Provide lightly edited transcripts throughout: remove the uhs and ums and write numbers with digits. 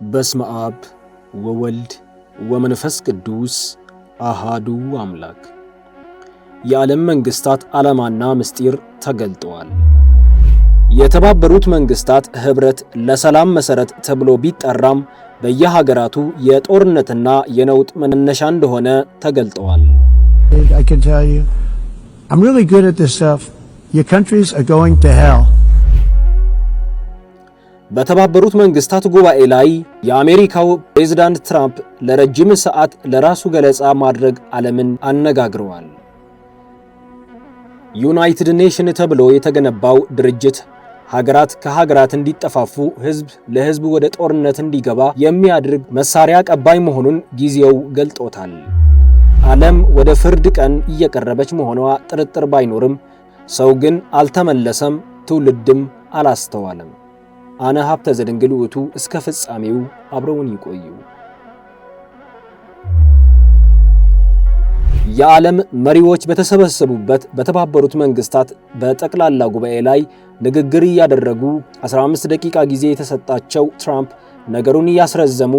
በስመ አብ ወወልድ ወመንፈስ ቅዱስ አሃዱ አምላክ። የዓለም መንግስታት ዓላማና ምስጢር ተገልጠዋል። የተባበሩት መንግስታት ህብረት ለሰላም መሰረት ተብሎ ቢጠራም በየሀገራቱ የጦርነትና የነውጥ መነሻ እንደሆነ ተገልጠዋል። I can tell you, I'm really good at this stuff. Your countries are going to hell. በተባበሩት መንግስታት ጉባኤ ላይ የአሜሪካው ፕሬዝዳንት ትራምፕ ለረጅም ሰዓት ለራሱ ገለጻ ማድረግ ዓለምን አነጋግረዋል። ዩናይትድ ኔሽን ተብሎ የተገነባው ድርጅት ሀገራት ከሀገራት እንዲጠፋፉ፣ ህዝብ ለህዝብ ወደ ጦርነት እንዲገባ የሚያደርግ መሳሪያ ቀባይ መሆኑን ጊዜው ገልጦታል። ዓለም ወደ ፍርድ ቀን እየቀረበች መሆኗ ጥርጥር ባይኖርም ሰው ግን አልተመለሰም፣ ትውልድም አላስተዋለም። አነ ሀብተ ዘድንግል ውእቱ። እስከ ፍጻሜው አብረውን ይቆዩ። የዓለም መሪዎች በተሰበሰቡበት በተባበሩት መንግስታት በጠቅላላ ጉባኤ ላይ ንግግር እያደረጉ 15 ደቂቃ ጊዜ የተሰጣቸው ትራምፕ ነገሩን እያስረዘሙ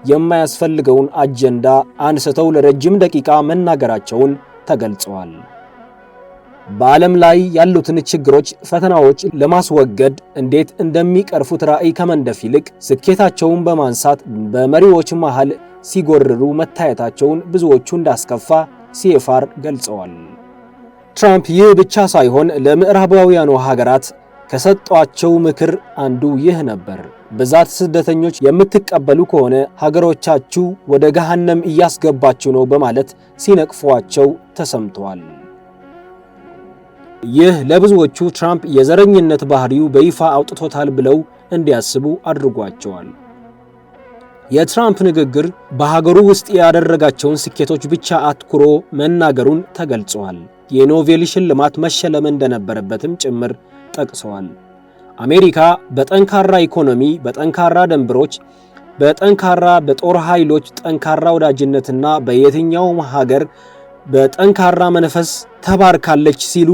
የማያስፈልገውን አጀንዳ አንስተው ለረጅም ደቂቃ መናገራቸውን ተገልጸዋል። በዓለም ላይ ያሉትን ችግሮች፣ ፈተናዎች ለማስወገድ እንዴት እንደሚቀርፉት ራዕይ ከመንደፍ ይልቅ ስኬታቸውን በማንሳት በመሪዎች መሃል ሲጎርሩ መታየታቸውን ብዙዎቹ እንዳስከፋ ሲኤፍአር ገልጸዋል። ትራምፕ ይህ ብቻ ሳይሆን ለምዕራባውያኑ ሀገራት ከሰጧቸው ምክር አንዱ ይህ ነበር። ብዛት ስደተኞች የምትቀበሉ ከሆነ ሀገሮቻችሁ ወደ ገሃነም እያስገባችሁ ነው በማለት ሲነቅፏቸው ተሰምተዋል። ይህ ለብዙዎቹ ትራምፕ የዘረኝነት ባህሪው በይፋ አውጥቶታል ብለው እንዲያስቡ አድርጓቸዋል። የትራምፕ ንግግር በሀገሩ ውስጥ ያደረጋቸውን ስኬቶች ብቻ አትኩሮ መናገሩን ተገልጿል። የኖቤል ሽልማት መሸለም እንደነበረበትም ጭምር ጠቅሰዋል። አሜሪካ በጠንካራ ኢኮኖሚ፣ በጠንካራ ድንበሮች፣ በጠንካራ በጦር ኃይሎች፣ ጠንካራ ወዳጅነትና በየትኛውም ሀገር በጠንካራ መንፈስ ተባርካለች ሲሉ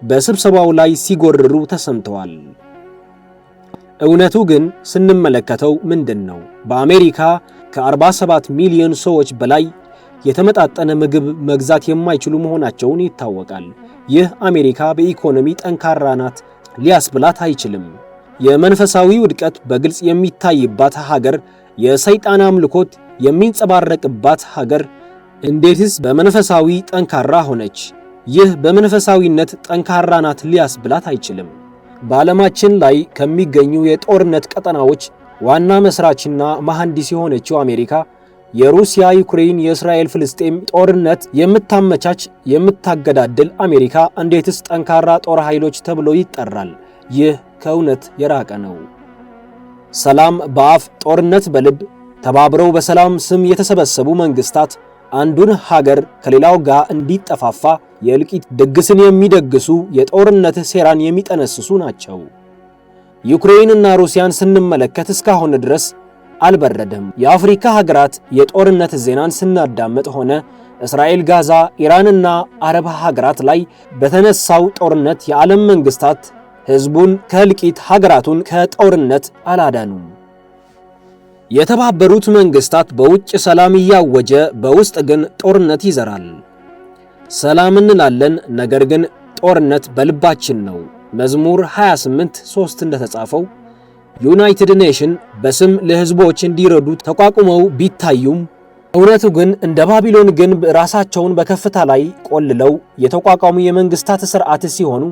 በስብሰባው ላይ ሲጎርሩ ተሰምተዋል። እውነቱ ግን ስንመለከተው ምንድን ነው? በአሜሪካ ከ47 ሚሊዮን ሰዎች በላይ የተመጣጠነ ምግብ መግዛት የማይችሉ መሆናቸውን ይታወቃል። ይህ አሜሪካ በኢኮኖሚ ጠንካራ ናት ሊያስብላት አይችልም። የመንፈሳዊ ውድቀት በግልጽ የሚታይባት ሀገር፣ የሰይጣን አምልኮት የሚንጸባረቅባት ሀገር እንዴትስ በመንፈሳዊ ጠንካራ ሆነች? ይህ በመንፈሳዊነት ጠንካራ ናት ሊያስብላት አይችልም። በዓለማችን ላይ ከሚገኙ የጦርነት ቀጠናዎች ዋና መስራችና መሐንዲስ የሆነችው አሜሪካ የሩሲያ ዩክሬን፣ የእስራኤል ፍልስጤም ጦርነት የምታመቻች የምታገዳድል አሜሪካ እንዴትስ ጠንካራ ጦር ኃይሎች ተብሎ ይጠራል? ይህ ከእውነት የራቀ ነው። ሰላም በአፍ ጦርነት በልብ ተባብረው በሰላም ስም የተሰበሰቡ መንግስታት አንዱን ሀገር ከሌላው ጋር እንዲጠፋፋ የእልቂት ድግስን የሚደግሱ የጦርነት ሴራን የሚጠነስሱ ናቸው። ዩክሬንና ሩሲያን ስንመለከት እስካሁን ድረስ አልበረደም። የአፍሪካ ሀገራት የጦርነት ዜናን ስናዳምጥ ሆነ እስራኤል፣ ጋዛ፣ ኢራንና አረብ ሀገራት ላይ በተነሳው ጦርነት የዓለም መንግስታት ህዝቡን ከእልቂት ሀገራቱን ከጦርነት አላዳኑም። የተባበሩት መንግስታት በውጭ ሰላም እያወጀ በውስጥ ግን ጦርነት ይዘራል። ሰላም እንላለን፣ ነገር ግን ጦርነት በልባችን ነው። መዝሙር 28:3 እንደተጻፈው ዩናይትድ ኔሽን በስም ለህዝቦች እንዲረዱ ተቋቁመው ቢታዩም እውነቱ ግን እንደ ባቢሎን ግንብ ራሳቸውን በከፍታ ላይ ቆልለው የተቋቋሙ የመንግስታት ስርዓት ሲሆኑ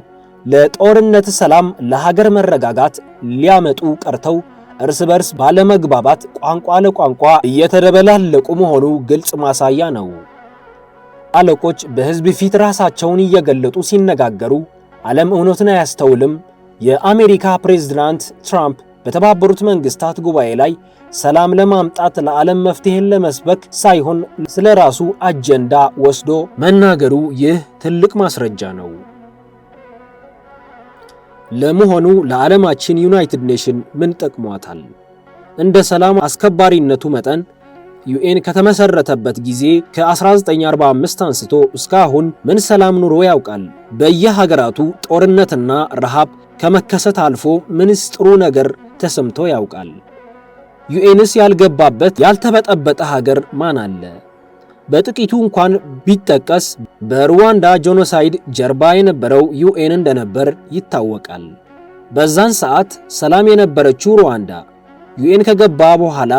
ለጦርነት ሰላም፣ ለሀገር መረጋጋት ሊያመጡ ቀርተው እርስ በርስ ባለመግባባት ቋንቋ ለቋንቋ እየተደበላለቁ መሆኑ ግልጽ ማሳያ ነው። አለቆች በህዝብ ፊት ራሳቸውን እየገለጡ ሲነጋገሩ ዓለም እውነትን አያስተውልም። የአሜሪካ ፕሬዝዳንት ትራምፕ በተባበሩት መንግስታት ጉባኤ ላይ ሰላም ለማምጣት ለዓለም መፍትሄን ለመስበክ ሳይሆን ስለ ራሱ አጀንዳ ወስዶ መናገሩ ይህ ትልቅ ማስረጃ ነው። ለመሆኑ ለዓለማችን ዩናይትድ ኔሽን ምን ጠቅሟታል? እንደ ሰላም አስከባሪነቱ መጠን ዩኤን ከተመሰረተበት ጊዜ ከ1945 አንስቶ እስካሁን ምን ሰላም ኑሮ ያውቃል? በየሀገራቱ ጦርነትና ረሃብ ከመከሰት አልፎ ምንስ ጥሩ ነገር ተሰምቶ ያውቃል? ዩኤንስ ያልገባበት ያልተበጠበጠ ሀገር ማን አለ? በጥቂቱ እንኳን ቢጠቀስ በሩዋንዳ ጄኖሳይድ ጀርባ የነበረው ዩኤን እንደነበር ይታወቃል። በዛን ሰዓት ሰላም የነበረችው ሩዋንዳ ዩኤን ከገባ በኋላ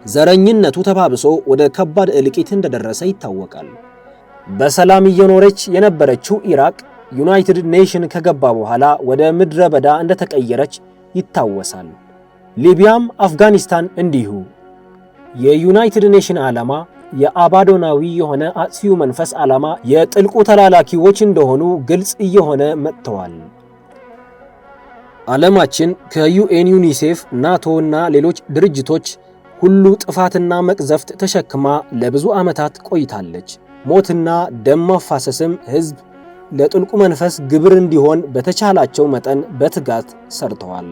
ዘረኝነቱ ተባብሶ ወደ ከባድ እልቂት እንደደረሰ ይታወቃል። በሰላም እየኖረች የነበረችው ኢራቅ ዩናይትድ ኔሽን ከገባ በኋላ ወደ ምድረ በዳ እንደተቀየረች ይታወሳል። ሊቢያም አፍጋኒስታን እንዲሁ። የዩናይትድ ኔሽን ዓላማ የአባዶናዊ የሆነ አጥፊው መንፈስ ዓላማ የጥልቁ ተላላኪዎች እንደሆኑ ግልጽ እየሆነ መጥተዋል። ዓለማችን ከዩኤን፣ ዩኒሴፍ፣ ናቶ እና ሌሎች ድርጅቶች ሁሉ ጥፋትና መቅዘፍት ተሸክማ ለብዙ ዓመታት ቆይታለች። ሞትና ደም ማፋሰስም ሕዝብ ለጥልቁ መንፈስ ግብር እንዲሆን በተቻላቸው መጠን በትጋት ሰርተዋል።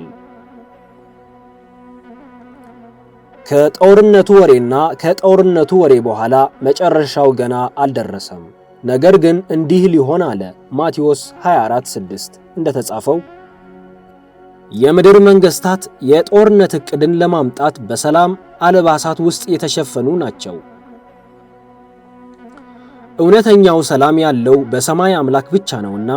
ከጦርነቱ ወሬና ከጦርነቱ ወሬ በኋላ መጨረሻው ገና አልደረሰም። ነገር ግን እንዲህ ሊሆን አለ። ማቴዎስ 24:6 እንደተጻፈው የምድር መንግስታት የጦርነት ዕቅድን ለማምጣት በሰላም አልባሳት ውስጥ የተሸፈኑ ናቸው። እውነተኛው ሰላም ያለው በሰማይ አምላክ ብቻ ነውና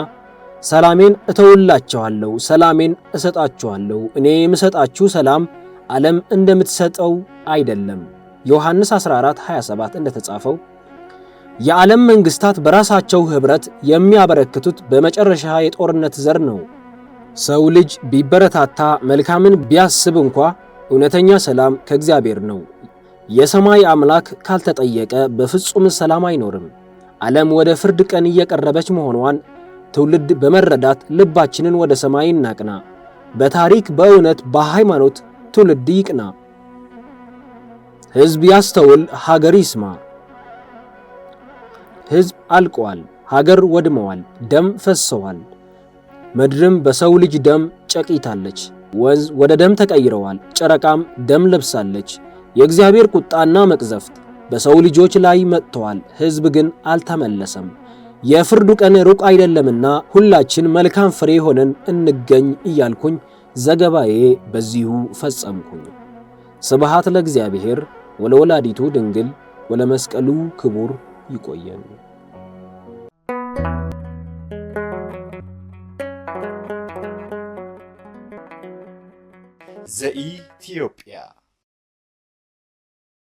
ሰላሜን እተውላችኋለሁ፣ ሰላሜን እሰጣችኋለሁ፣ እኔ የምሰጣችሁ ሰላም ዓለም እንደምትሰጠው አይደለም። ዮሐንስ 14:27 እንደተጻፈው የዓለም መንግስታት በራሳቸው ኅብረት የሚያበረክቱት በመጨረሻ የጦርነት ዘር ነው። ሰው ልጅ ቢበረታታ መልካምን ቢያስብ እንኳ እውነተኛ ሰላም ከእግዚአብሔር ነው። የሰማይ አምላክ ካልተጠየቀ በፍጹም ሰላም አይኖርም። ዓለም ወደ ፍርድ ቀን እየቀረበች መሆኗን ትውልድ በመረዳት ልባችንን ወደ ሰማይ እናቅና። በታሪክ በእውነት በሃይማኖት ትውልድ ይቅና። ሕዝብ ያስተውል፣ ሀገር ይስማ። ሕዝብ አልቀዋል፣ ሀገር ወድመዋል፣ ደም ፈሰዋል። ምድርም በሰው ልጅ ደም ጨቂታለች። ወንዝ ወደ ደም ተቀይረዋል፣ ጨረቃም ደም ለብሳለች። የእግዚአብሔር ቁጣና መቅዘፍት በሰው ልጆች ላይ መጥተዋል። ሕዝብ ግን አልተመለሰም። የፍርዱ ቀን ሩቅ አይደለምና ሁላችን መልካም ፍሬ ሆነን እንገኝ እያልኩኝ ዘገባዬ በዚሁ ፈጸምኩኝ። ስብሐት ለእግዚአብሔር ወለወላዲቱ ድንግል ወለመስቀሉ ክቡር። ይቆየን። ዘኢትዮጵያ